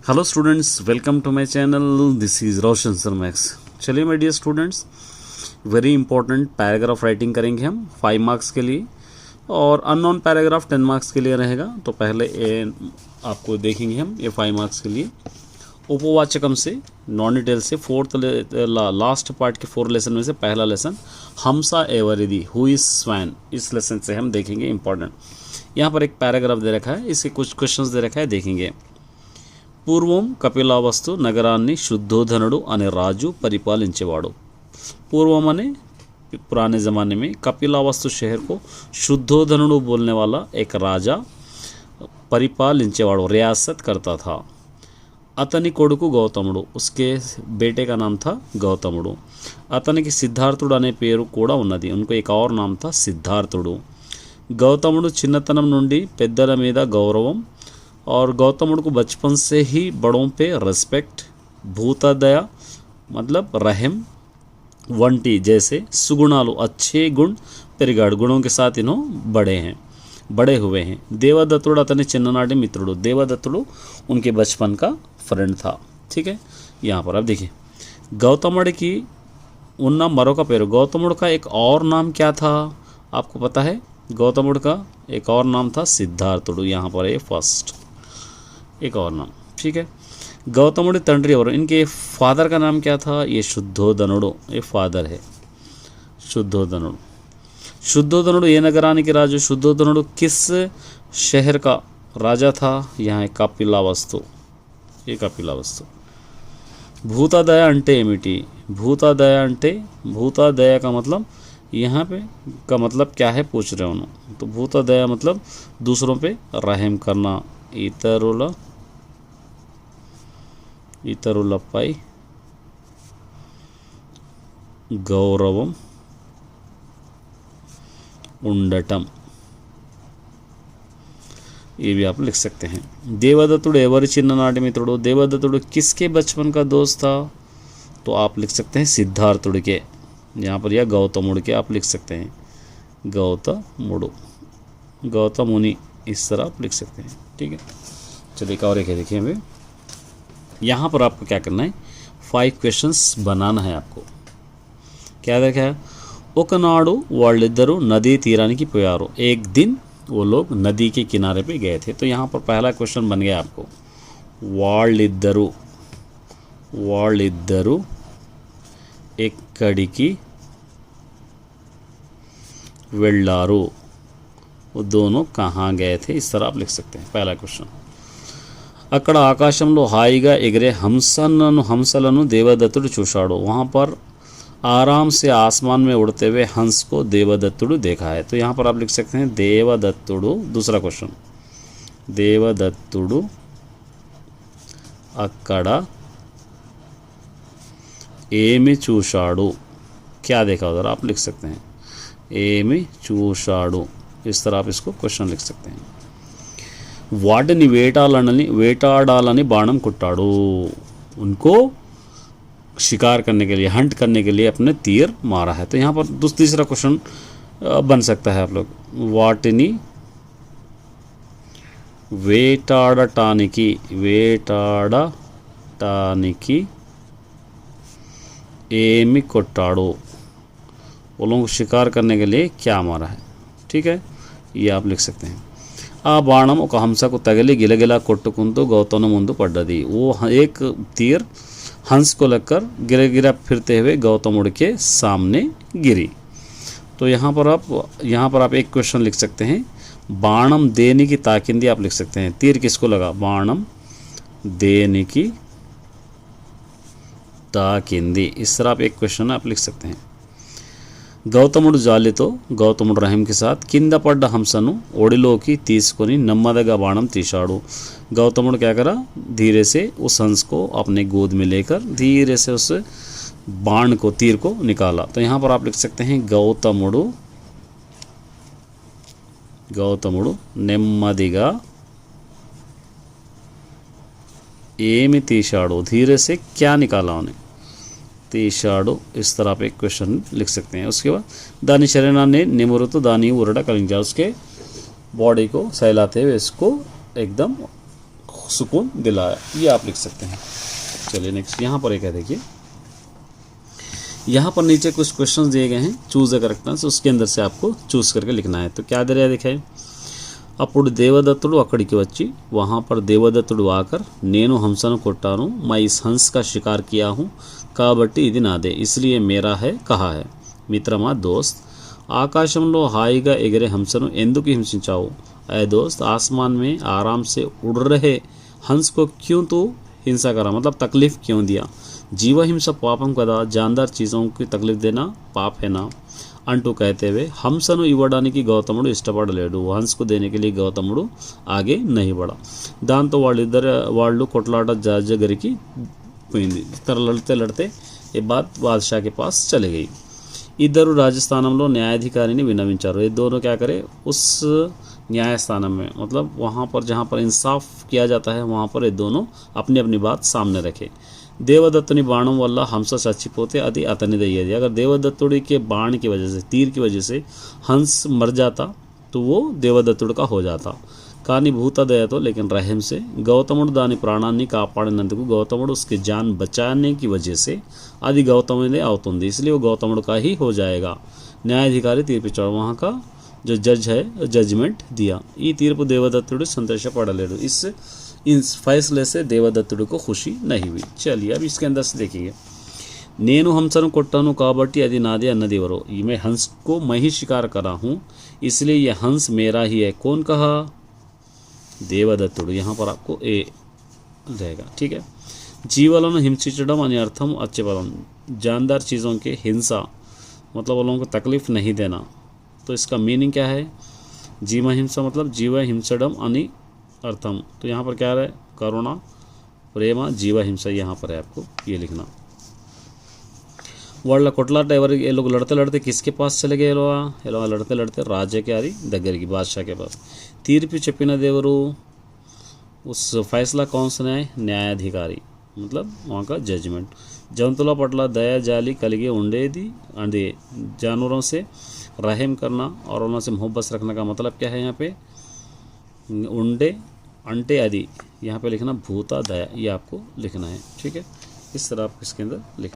Hello students, welcome to my channel. This is Roshan sir Max. चलिए my dear students, very important paragraph writing करेंगे हम 5 marks के लिए, और अननोन पैराग्राफ 10 मार्क्स के लिए रहेगा। तो पहले आपको देखेंगे हम ये 5 मार्क्स के लिए उपवाचकम से नॉन डिटेल से लास्ट पार्ट के 4 लेसन में से पहला लेसन हमसा एवरिदी हु इज स्वैन, इस लेसन से हम देखेंगे इंपॉर्टेंट। यहाँ पर एक पैराग्राफ दे रखा है, इसके कुछ क्वेश्चंस दे रखा है, देखेंगे। పూర్వం కపిలావస్తు నగరాన్ని शुद्धोधनुడు అనే రాజు పరిపాలించేవాడు। पूर्वम अने पुराने ज़माने में कपिलावस्तु शहर को शुद्धोधनुడు बोलने वाला एक राजा परिपालिंచేవాడు, रियासत करता था। अतनी कोडुकु गौतमुడు, उसके बेटे का नाम था गौतमुడు। अतనికి సిద్ధార్థుడు అనే పేరు కూడా ఉన్నది, उनको एक और नाम था సిద్ధార్థుడు। गौतमुడు చిన్నతనం నుండి పెద్దల మీద గౌరవం, और गौतमुడు को बचपन से ही बड़ों पे रेस्पेक्ट, भूतादया मतलब रहम, वंटी जैसे सुगुणालु अच्छे गुण पेरिगाड़, गुणों के साथ इन्हों बड़े हुए हैं। देवदत्तुడు अतनी चिन्ननाटी मित्रुడు, देवदत्तुడు उनके बचपन का फ्रेंड था। ठीक है, यहाँ पर अब देखिए गौतमुడు की उन्ना मरोका पेरू, गौतमुడు का एक और नाम क्या था आपको पता है? गौतमुడు का एक और नाम था सिद्धार्थुడు। यहाँ पर ये फर्स्ट एक और नाम। ठीक है, गौतमुడి तंड्री और इनके फादर का नाम क्या था? ये शुद्धोधनुడు, ये फादर है शुद्धोधनुడు। शुद्धोधनुడు ये नगरानी के राजू। शुद्धोधनुడు किस शहर का राजा था? यहाँ कपिलावस्तु, ये कपिलावस्तु। भूतादया अंटे एमिटी, भूतादया अंटे, भूतादया का मतलब यहाँ पे का मतलब क्या है पूछ रहे हो। तो भूतादया मतलब दूसरों पे रहम करना, इतरुलपై गौरवम ఉండటం, ये भी आप लिख सकते हैं। देवदत्तुడు ఎవరి చిన్ననాటి మిత్రుడు? देवदत्तुడు किसके बचपन का दोस्त था? तो आप लिख सकते हैं सिद्धार्थुడు के, यहाँ पर या गौतमुడు के आप लिख सकते हैं, गौतमुनि, इस तरह आप लिख सकते हैं। ठीक है, चलिए एक और एक है, देखिए हमें यहाँ पर आपको क्या करना है, 5 क्वेश्चंस बनाना है आपको। क्या देखा है? ఒకనాడు వాళ్ళిద్దరూ नदी తీరానికి పోయారు, एक दिन वो लोग नदी के किनारे पे गए थे। तो यहाँ पर पहला क्वेश्चन बन गया आपको, వాళ్ళిద్దరూ ఎక్కడికి వెళ్ళారు, वो दोनों कहाँ गए थे, इस तरह आप लिख सकते हैं पहला क्वेश्चन। అక్కడ ఆకాశంలో హాయిగా ఎగిరే హంసలను देवदत्तुడు చూశాడు, वहाँ पर आराम से आसमान में उड़ते हुए हंस को देवदत्तुడు देखा है। तो यहाँ पर आप लिख सकते हैं देवदत्तुడు। दूसरा क्वेश्चन, देवदत्तुడు అక్కడ ఏమి చూశాడు, क्या देखा उधर, आप लिख सकते हैं ఏమి చూశాడు, इस तरह आप इसको क्वेश्चन लिख सकते हैं। వాటిని వేటాడాలని బాణం కొట్టాడు, उनको शिकार करने के लिए, हंट करने के लिए अपने तीर मारा है। तो यहाँ पर तीसरा क्वेश्चन बन सकता है आप लोग, వాటిని వేటాడటానికి ఏమి కొట్టాడు, वो लोगों को शिकार करने के लिए क्या मारा है। ठीक है, ये आप लिख सकते हैं। ఆ బాణం ఒక హంసకు తగిలి గిలగిలా కొట్టుకుంటూ गौतम ముందు పడ్డది, वो एक तीर हंस को लगकर गिरा फिरते हुए गौतमुడు के सामने गिरी। तो यहाँ पर आप एक क्वेश्चन लिख सकते हैं, बाणम देनिकी ताकिंदी, आप लिख सकते हैं तीर किसको लगा, बाणम देनिकी ताकिंदी, इस तरह आप एक क्वेश्चन आप लिख सकते हैं। గౌతముడు జాలితో, గౌతముడు रहम के साथ కింద పడ్డ హంసను ఒడిలోకి తీసుకొని నెమ్మదిగా బాణం తీశాడు। गौतमुడు क्या करा, धीरे से उस हंस को अपने गोद में लेकर धीरे से उस बाण को, तीर को निकाला। तो यहाँ पर आप लिख सकते हैं గౌతముడు నెమ్మదిగా ఏమి తీశాడు, धीरे से क्या निकाला उन्हें, తీశాడు, इस तरह आप एक क्वेश्चन लिख सकते हैं। उसके बाद दानी शरीराన్ని నిమురుతూ దాని ఊరట కలిగించాడు, उसके बॉडी को सहलाते हुए इसको एकदम सुकून दिलाया, ये आप लिख सकते हैं। चलिए नेक्स्ट यहाँ पर एक है, देखिए यहाँ पर नीचे कुछ क्वेश्चंस दिए गए हैं, चूज द करेक्ट आंसर, उसके अंदर से आपको चूज करके लिखना है। तो क्या दे रहा है देखिए, అప్పుడు దేవదత్తుడు అక్కడికి వచ్చి वहाँ पर దేవదత్తుడు आकर నేను హంసను కొట్టాను, मैं इस हंस का शिकार किया हूँ కాబట్టి ఇది నాదే, इसलिए मेरा है कहा है। మిత్రమా దోస్త్, ఆకాశంలో హాయిగా ఎగిరే హంసను ఎందుకు హింసించావు? ऐ दोस्त, आसमान में आराम से उड़ रहे हंस को क्यों तू हिंसा करा, मतलब तकलीफ क्यों दिया? जीव हिंसा पापम कदा, जानदार चीज़ों की तकलीफ देना पाप है ना అంటూ कहते हुए హంసను ఇవ్వడానికి గౌతముడు ఇష్టపడలేడు, హంస్కు దేనికి लिए గౌతముడు ఆగే नहीं बढ़ा। దాంతో వాళ్ళు కొట్లాట దగ్గరికి పోయింది। तरह लड़ते लड़ते ये बात बादशाह के पास चले गई। इधर राजस्थान में न्यायाधिकारी ने विनविंचारो, ये दोनों क्या करे उस न्यायस्थान में, मतलब वहाँ पर जहाँ पर इंसाफ किया जाता है वहाँ पर ये दोनों अपनी अपनी बात सामने रखे। దేవదత్తుని బాణం వల్ల హంస చచ్చిపోతే అది అతనిదయ్యేది, अगर देवदत्तुड़ी के बाण की वजह से, तीर की वजह से हंस मर जाता तो वो देवदत्తుడు का हो जाता। కానీ భూతదయతో लेकिन रहम से గౌతముడు దాని ప్రాణాన్ని కాపాడినందుకు, गौतमुడు उसकी जान बचाने की वजह से అది గౌతముడే అవుతుంది, इसलिए वो गौतमुడు का ही हो जाएगा। न्यायाधिकारी తీర్పిచ్చాడు, वहाँ का जो जज है जजमेंट दिया। ఈ తీర్పు దేవదత్తుడు సంతోషపడలేడు, इस फैसले से देवदत्तुడు को खुशी नहीं हुई। चलिए अब इसके अंदर से देखेंगे, నేను హంసను కొట్టాను కాబట్టి అది నాదే అన్నది ఎవరో, मैं हंस को मैं ही शिकार करा हूँ इसलिए यह हंस मेरा ही है, कौन कहा? देवदत्तुడు, यहाँ पर आपको ए रहेगा, ठीक है। జీవులను హింసించడం అనే అర్థం अच्छे पदम, जानदार चीज़ों के हिंसा मतलब वो लोगों को तकलीफ नहीं देना, तो इसका मीनिंग क्या है? जीव हिंसा मतलब जीव हिंसडम अनि अर्थम, तो यहाँ पर क्या है? करुणा प्रेम जीव हिंसा, यहाँ पर है आपको ये लिखना। వాళ్ళ కొట్లాట ఎవరికి, ये लोग लड़ते लड़ते किसके पास चले गए? ये लोग लड़ते लड़ते राजा के దగ్గరికి, बादशाह के पास। తీర్పు చెప్పినది ఎవరు? उस फैसला कौन सा है? न्यायाधिकारी, मतलब वहाँ का जजमेंट। జంతువుల పట్ల దయ జాలి కలిగి ఉండేది, అంటే जानवरों से रहम करना और उनसे मोहब्बत रखने का मतलब क्या है? यहाँ पे उंडे अंटे आदि, यहाँ पे लिखना भूता दया, ये आपको लिखना है, ठीक है। इस तरह आप इसके अंदर लिख